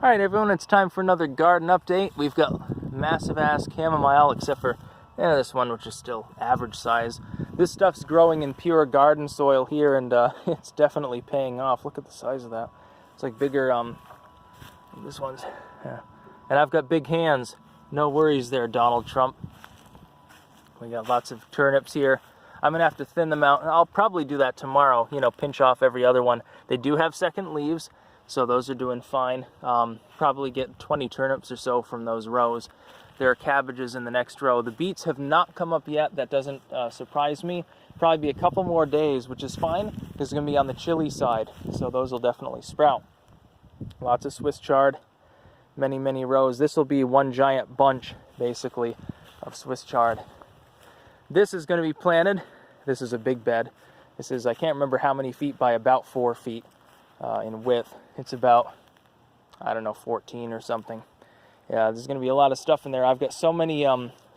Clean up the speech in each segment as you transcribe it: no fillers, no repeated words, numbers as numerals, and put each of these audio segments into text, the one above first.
Alright everyone, it's time for another garden update. We've got massive ass chamomile, except for this one, which is still average size. This stuff's growing in pure garden soil here, and it's definitely paying off. Look at the size of that. It's like bigger, this one's, yeah. And I've got big hands. No worries there, Donald Trump. We got lots of turnips here. I'm going to have to thin them out, and I'll probably do that tomorrow, pinch off every other one. They do have second leaves, so those are doing fine. Probably get 20 turnips or so from those rows. There are cabbages in the next row. The beets have not come up yet. That doesn't surprise me. Probably be a couple more days, which is fine, because it's going to be on the chilly side, so those will definitely sprout. Lots of Swiss chard, many, many rows. This will be one giant bunch, basically, of Swiss chard. This is going to be planted. This is a big bed. This is, I can't remember how many feet by about 4 feet in width. It's about, I don't know, 14 or something. Yeah, there's going to be a lot of stuff in there. I've got so many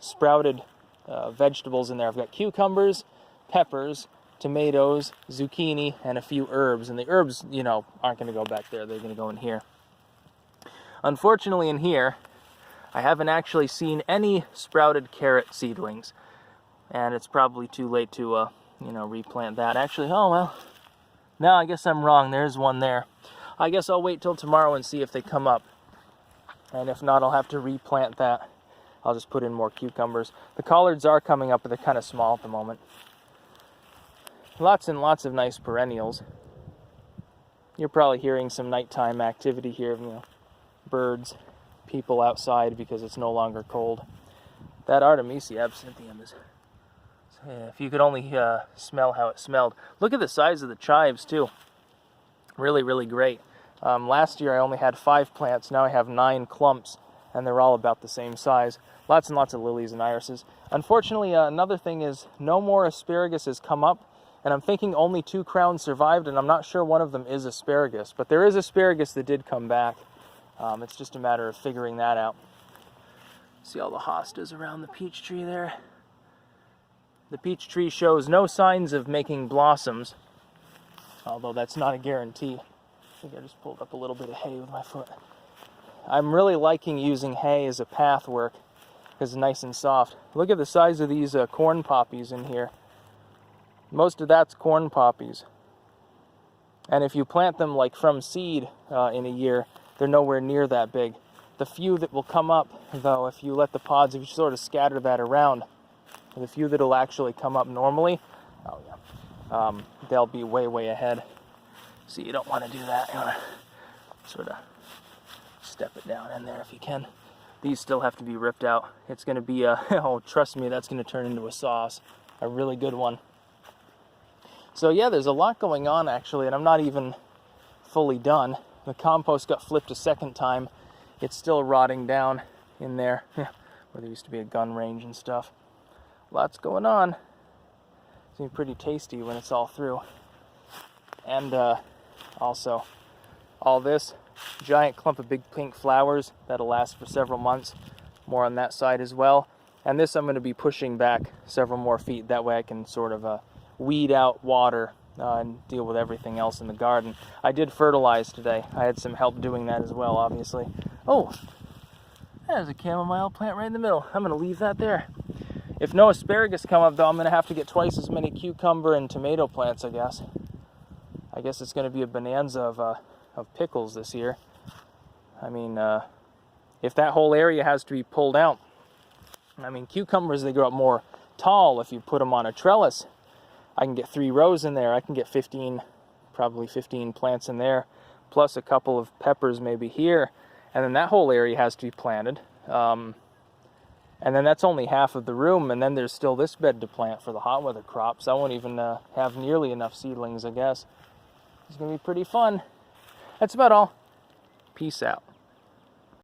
sprouted vegetables in there. I've got cucumbers, peppers, tomatoes, zucchini, and a few herbs. And the herbs, aren't going to go back there. They're going to go in here. Unfortunately, in here, I haven't actually seen any sprouted carrot seedlings. And it's probably too late to, replant that. Actually, oh well. No, I guess I'm wrong. There's one there. I guess I'll wait till tomorrow and see if they come up. And if not, I'll have to replant that. I'll just put in more cucumbers. The collards are coming up, but they're kind of small at the moment. Lots and lots of nice perennials. You're probably hearing some nighttime activity here, birds, people outside because it's no longer cold. That Artemisia absinthium is... if you could only smell how it smelled. Look at the size of the chives, too. Really, really great. Last year I only had 5 plants. Now I have 9 clumps, and they're all about the same size. Lots and lots of lilies and irises. Unfortunately, another thing is no more asparagus has come up, and I'm thinking only 2 crowns survived, and I'm not sure one of them is asparagus. But there is asparagus that did come back. It's just a matter of figuring that out. See all the hostas around the peach tree there? The peach tree shows no signs of making blossoms, although that's not a guarantee. I think I just pulled up a little bit of hay with my foot. I'm really liking using hay as a path work because it's nice and soft. Look at the size of these corn poppies in here. Most of that's corn poppies. And if you plant them like from seed in a year, they're nowhere near that big. The few that will come up, though, if you let the pods, if you sort of scatter that around, the few that will actually come up normally, they'll be way, way ahead. So you don't want to do that. You want to sort of step it down in there if you can. These still have to be ripped out. It's going to be oh, trust me, that's going to turn into a sauce. A really good one. So yeah, there's a lot going on actually, and I'm not even fully done. The compost got flipped a second time. It's still rotting down in there, where there used to be a gun range and stuff. Lots going on. It's going to be pretty tasty when it's all through. And also, all this giant clump of big pink flowers that'll last for several months. More on that side as well. And this I'm going to be pushing back several more feet. That way I can sort of weed out water and deal with everything else in the garden. I did fertilize today. I had some help doing that as well, obviously. Oh, there's a chamomile plant right in the middle. I'm going to leave that there. If no asparagus come up, though, I'm going to have to get twice as many cucumber and tomato plants, I guess. I guess it's going to be a bonanza of pickles this year. I mean, if that whole area has to be pulled out. I mean, cucumbers, they grow up more tall if you put them on a trellis. I can get 3 rows in there. I can get 15, probably 15 plants in there, plus a couple of peppers maybe here. And then that whole area has to be planted. And then that's only half of the room, and then there's still this bed to plant for the hot weather crops. I won't even have nearly enough seedlings, I guess. It's going to be pretty fun. That's about all. Peace out.